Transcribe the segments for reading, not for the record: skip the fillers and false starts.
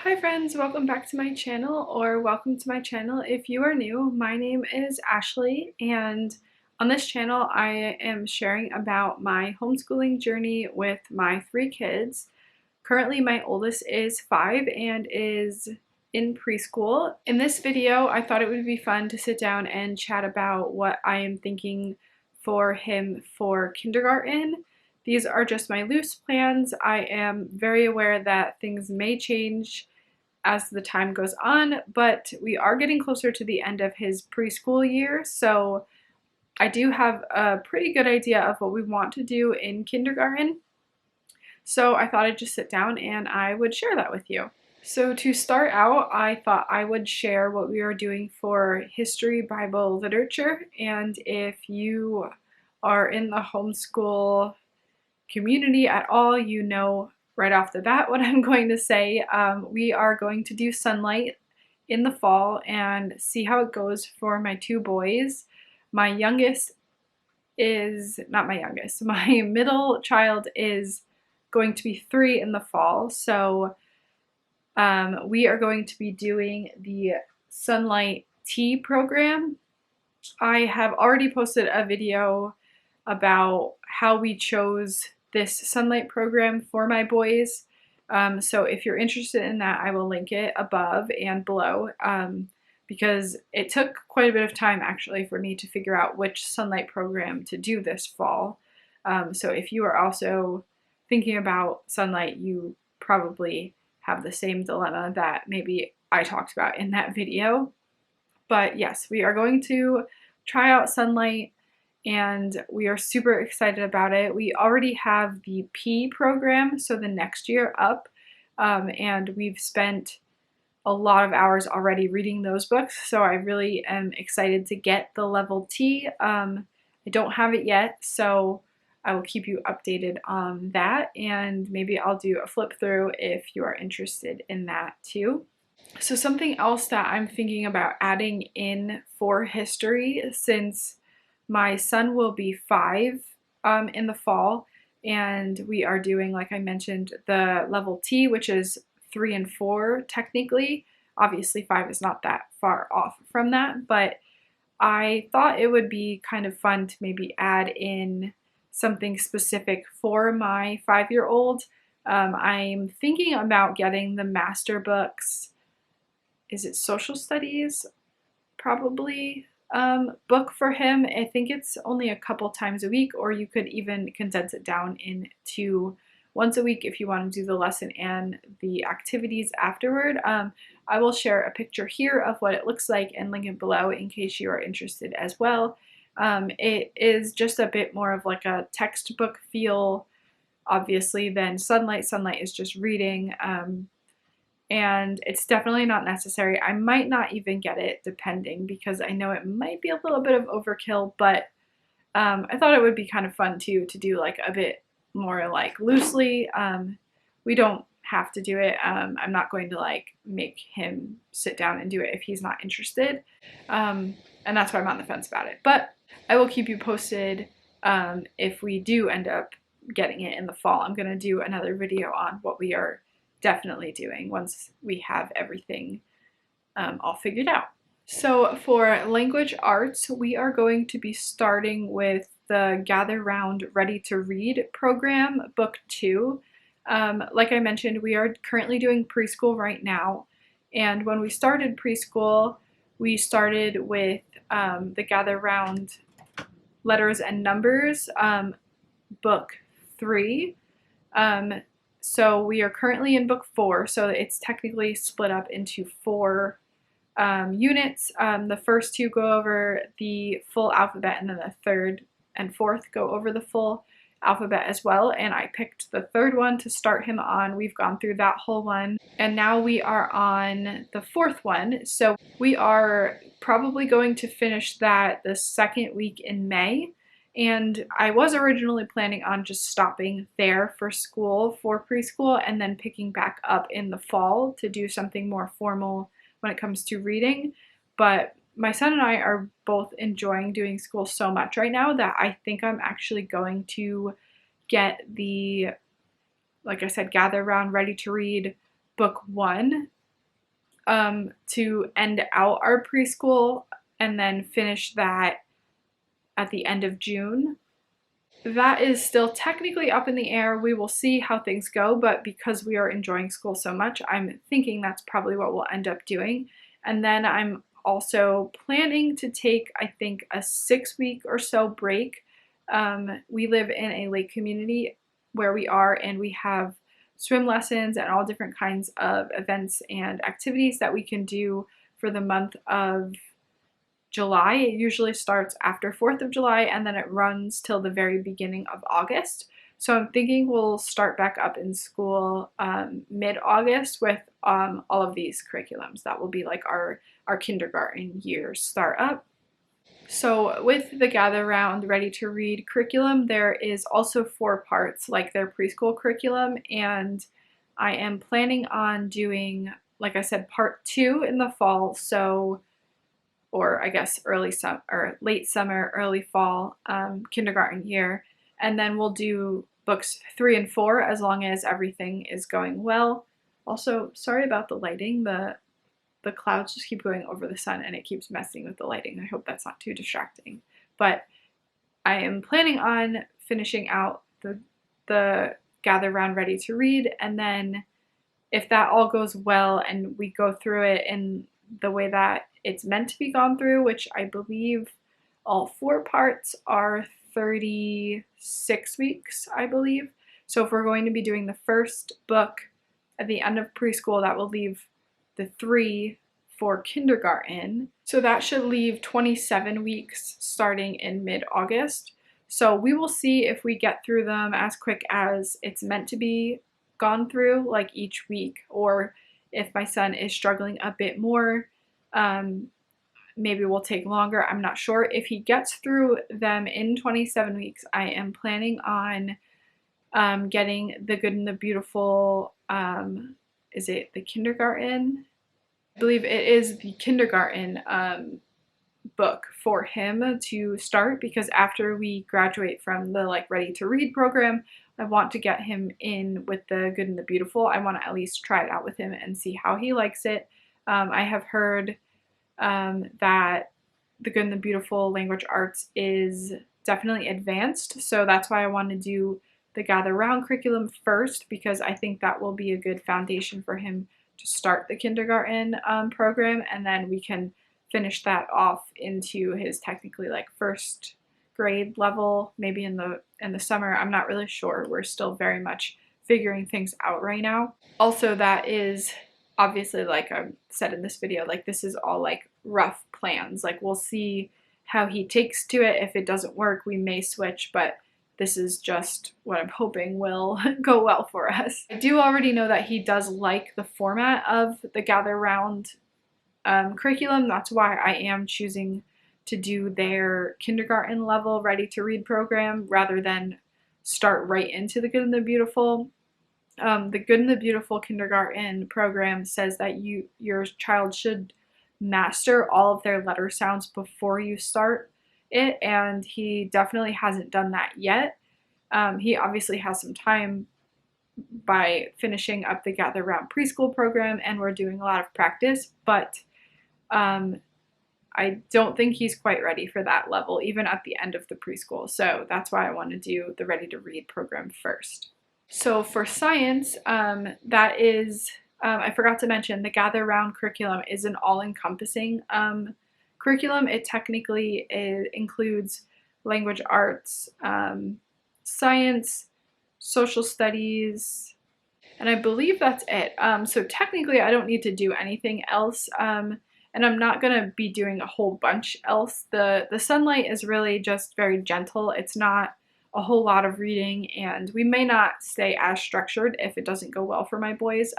Hi friends, welcome back to my channel, or welcome to my channel if you are new. My name is Ashley, and on this channel I am sharing about my homeschooling journey with my three kids. Currently my oldest is 5 and is in preschool. In this video I thought it would be fun to sit down and chat about what I am thinking for him for kindergarten. These are just my loose plans. I am very aware that things may change as the time goes on, but we are getting closer to the end of his preschool year, so I do have a pretty good idea of what we want to do in kindergarten. So I thought I'd just sit down and I would share that with you. So to start out, I thought I would share what we are doing for history, Bible, literature, and if you are in the homeschool community at all, you know right off the bat what I'm going to say. We are going to do Sonlight in the fall and see how it goes for my two boys. My youngest is, not my youngest, my middle child is going to be 3 in the fall. So we are going to be doing the Sonlight Tea program. I have already posted a video about how we chose this Sonlight program for my boys. So if you're interested in that, I will link it above and below because it took quite a bit of time actually for me to figure out which Sonlight program to do this fall. So if you are also thinking about Sonlight, you probably have the same dilemma that maybe I talked about in that video. But yes, we are going to try out Sonlight and we are super excited about it. We already have the P program, so the next year up, and we've spent a lot of hours already reading those books, so I really am excited to get the level T. I don't have it yet, so I will keep you updated on that, and maybe I'll do a flip through if you are interested in that too. So something else that I'm thinking about adding in for history, since my son will be 5 in the fall, and we are doing, like I mentioned, the level T, which is 3 and 4 technically. Obviously 5 is not that far off from that, but I thought it would be kind of fun to maybe add in something specific for my 5-year-old. I'm thinking about getting the master books. Is it social studies? Probably book for him. I think it's only a couple times a week, or you could even condense it down into once a week if you want to do the lesson and the activities afterward. I will share a picture here of what it looks like and link it below in case you are interested as well. It is just a bit more of like a textbook feel, obviously, than Sonlight. Sonlight is just reading. And it's definitely not necessary. I might not even get it depending, because I know it might be a little bit of overkill, but I thought it would be kind of fun too to do like a bit more like loosely. We don't have to do it. I'm not going to like make him sit down and do it if he's not interested. And that's why I'm on the fence about it. But I will keep you posted if we do end up getting it in the fall. I'm going to do another video on what we are definitely doing once we have everything all figured out. So for language arts, we are going to be starting with the Gather Round Ready to Read program, book 2. Like I mentioned, we are currently doing preschool right now, and when we started preschool, we started with the Gather Round Letters and Numbers, book 3. So we are currently in book 4, so it's technically split up into 4 units. The first 2 go over the full alphabet, and then the 3rd and 4th go over the full alphabet as well, and I picked the 3rd one to start him on. We've gone through that whole one, and now we are on the 4th one, so we are probably going to finish that the 2nd week in May. And I was originally planning on just stopping there for school for preschool and then picking back up in the fall to do something more formal when it comes to reading. But my son and I are both enjoying doing school so much right now that I think I'm actually going to get the, like I said, Gather Round Ready to Read book 1 to end out our preschool and then finish that at the end of June. That is still technically up in the air. We will see how things go, but because we are enjoying school so much, I'm thinking that's probably what we'll end up doing. And then I'm also planning to take, I think, a 6-week or so break. We live in a lake community where we are, and we have swim lessons and all different kinds of events and activities that we can do for the month of July. It usually starts after 4th of July and then it runs till the very beginning of August. So I'm thinking we'll start back up in school mid-August with all of these curriculums. That will be like our kindergarten year start up. So with the Gather Round Ready to Read curriculum, there is also 4 parts like their preschool curriculum, and I am planning on doing, like I said, part 2 in the fall. So, or I guess early summer or late summer, early fall kindergarten year. And then we'll do books 3 and 4 as long as everything is going well. Also, sorry about the lighting. The clouds just keep going over the sun and it keeps messing with the lighting. I hope that's not too distracting. But I am planning on finishing out the Gather Round Ready to Read, and then if that all goes well and we go through it in the way that it's meant to be gone through, which I believe all 4 parts are 36 weeks, I believe. So if we're going to be doing the first book at the end of preschool, that will leave the 3 for kindergarten. So that should leave 27 weeks starting in mid-August. So we will see if we get through them as quick as it's meant to be gone through, like each week, or if my son is struggling a bit more, maybe we'll take longer. I'm not sure. If he gets through them in 27 weeks, I am planning on getting The Good and the Beautiful, is it the kindergarten? I believe it is the kindergarten book for him to start, because after we graduate from the like Ready to Read program, I want to get him in with The Good and the Beautiful. I want to at least try it out with him and see how he likes it. I have heard that The Good and the Beautiful Language Arts is definitely advanced, so that's why I want to do the Gather Round curriculum first, because I think that will be a good foundation for him to start the kindergarten program, and then we can finish that off into his technically like first grade level, maybe in the summer. I'm not really sure. We're still very much figuring things out right now. Also, that is obviously, like I said in this video, like this is all like rough plans. Like we'll see how he takes to it. If it doesn't work, we may switch, but this is just what I'm hoping will go well for us. I do already know that he does like the format of the Gather Round curriculum. That's why I am choosing to do their kindergarten level Ready to Read program rather than start right into The Good and the Beautiful. The Good and the Beautiful kindergarten program says that your child should master all of their letter sounds before you start it, and he definitely hasn't done that yet. He obviously has some time by finishing up the Gather Round preschool program, and we're doing a lot of practice, but I don't think he's quite ready for that level, even at the end of the preschool. So that's why I want to do the Ready to Read program first. So for science, that is, I forgot to mention, the Gather Round curriculum is an all-encompassing curriculum. It technically includes language arts, science, social studies, and I believe that's it. So technically I don't need to do anything else, and I'm not gonna be doing a whole bunch else. The Sonlight is really just very gentle. It's not a whole lot of reading, and we may not stay as structured if it doesn't go well for my boys.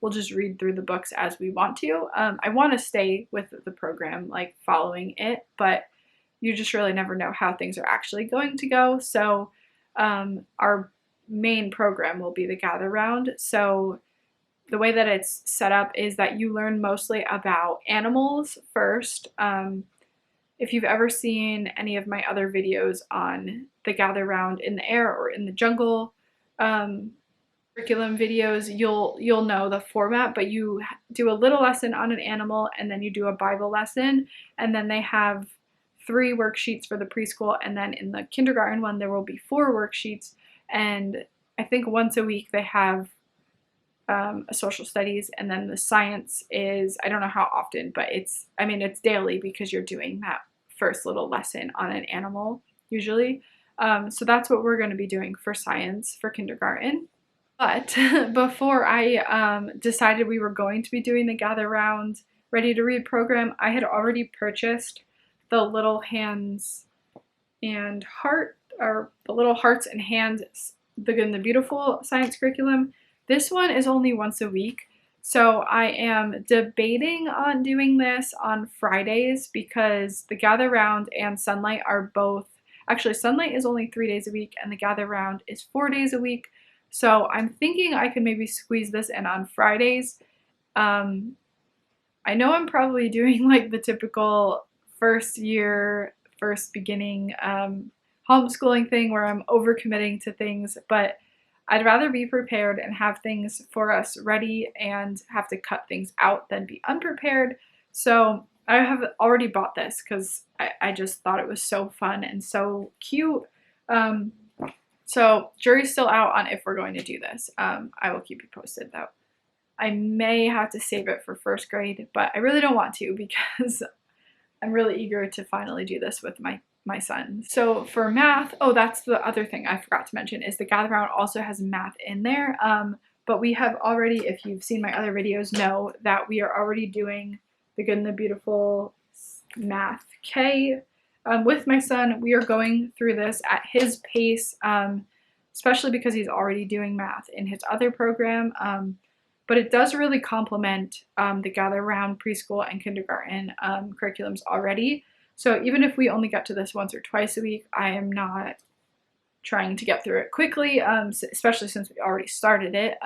We'll just read through the books as we want to. I want to stay with the program, like following it, but you just really never know how things are actually going to go. So our main program will be the Gather Round. So the way that it's set up is that you learn mostly about animals first. If you've ever seen any of my other videos on the Gather Round in the air or in the jungle curriculum videos, you'll know the format, but you do a little lesson on an animal and then you do a Bible lesson, and then they have 3 worksheets for the preschool, and then in the kindergarten one there will be 4 worksheets, and I think once a week they have a social studies, and then the science is, I don't know how often, but it's daily because you're doing that first little lesson on an animal usually. So that's what we're going to be doing for science for kindergarten. But before I decided we were going to be doing the Gather Round Ready to Read program, I had already purchased the little hands and heart, or the little hearts and hands, the Good and the Beautiful science curriculum. This one is only once a week, so I am debating on doing this on Fridays because the Gather Round and Sonlight are both, actually Sonlight is only 3 days a week and the Gather Round is 4 days a week. So I'm thinking I can maybe squeeze this in on Fridays. I know I'm probably doing like the typical first beginning homeschooling thing where I'm overcommitting to things, but I'd rather be prepared and have things for us ready and have to cut things out than be unprepared. So I have already bought this because I just thought it was so fun and so cute. So jury's still out on if we're going to do this. I will keep you posted though. I may have to save it for first grade, but I really don't want to because I'm really eager to finally do this with my son. So for math, oh, that's the other thing I forgot to mention is the Gather Round also has math in there. But we have already, if you've seen my other videos, know that we are already doing the Good and the Beautiful Math K with my son. We are going through this at his pace, especially because he's already doing math in his other program. But it does really complement the Gather Round preschool and kindergarten curriculums already. So even if we only get to this once or twice a week, I am not trying to get through it quickly, especially since we already started it.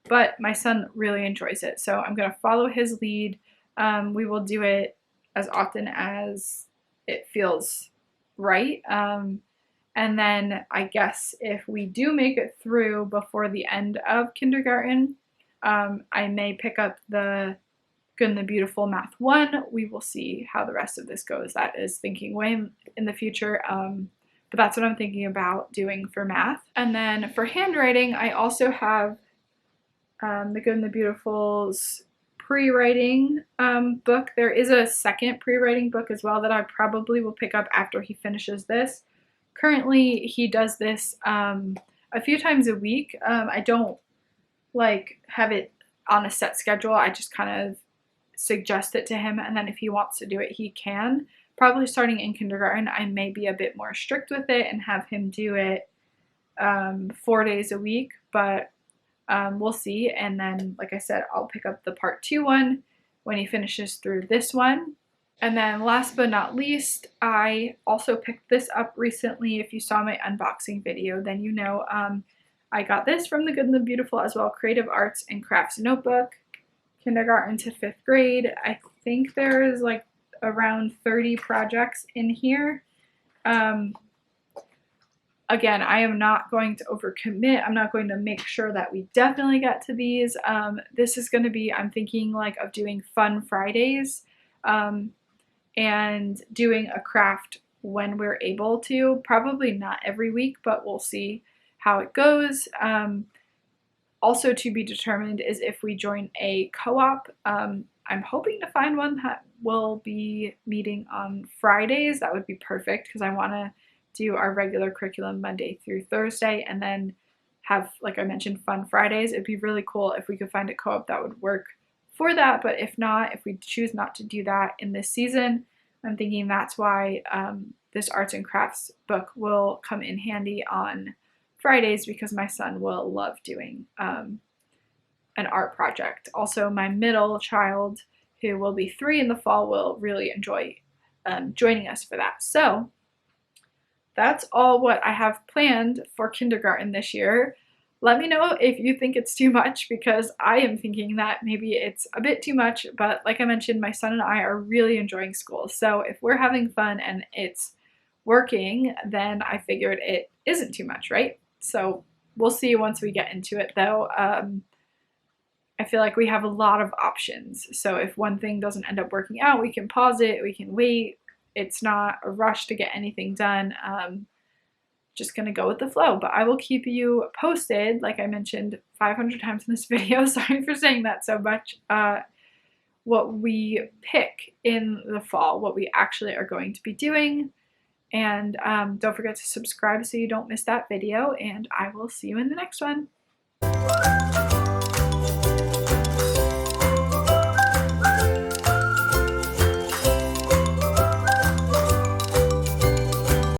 But my son really enjoys it, so I'm going to follow his lead. We will do it as often as it feels right. And then I guess if we do make it through before the end of kindergarten, I may pick up the Good and the Beautiful Math 1. We will see how the rest of this goes. That is thinking way in the future. But that's what I'm thinking about doing for math. And then for handwriting, I also have the Good and the Beautiful's pre-writing book. There is a second pre-writing book as well that I probably will pick up after he finishes this. Currently, he does this a few times a week. I don't like have it on a set schedule. I just kind of suggest it to him, and then if he wants to do it, he can. Probably starting in kindergarten, I may be a bit more strict with it and have him do it 4 days a week, but we'll see. And then, like I said, I'll pick up the part 2 one when he finishes through this one. And then last but not least, I also picked this up recently. If you saw my unboxing video, then you know I got this from the Good and the Beautiful as well, Creative Arts and Crafts Notebook, kindergarten to 5th grade. I think there is like around 30 projects in here. Again, I am not going to overcommit. I'm not going to make sure that we definitely get to these. This is going to be, I'm thinking like of doing fun Fridays and doing a craft when we're able to. Probably not every week, but we'll see how it goes. Also to be determined is if we join a co-op. I'm hoping to find one that will be meeting on Fridays. That would be perfect because I want to do our regular curriculum Monday through Thursday and then have, like I mentioned, fun Fridays. It'd be really cool if we could find a co-op that would work for that, but if not, if we choose not to do that in this season, I'm thinking that's why this arts and crafts book will come in handy on Fridays because my son will love doing an art project. Also, my middle child, who will be 3 in the fall, will really enjoy joining us for that. So that's all what I have planned for kindergarten this year. Let me know if you think it's too much, because I am thinking that maybe it's a bit too much, but like I mentioned, my son and I are really enjoying school. So if we're having fun and it's working, then I figured it isn't too much, right? So we'll see once we get into it though. I feel like we have a lot of options. So if one thing doesn't end up working out, we can pause it, we can wait. It's not a rush to get anything done. Just gonna go with the flow, but I will keep you posted, like I mentioned 500 times in this video. Sorry for saying that so much. What we pick in the fall, what we actually are going to be doing. And don't forget to subscribe so you don't miss that video, and I will see you in the next one.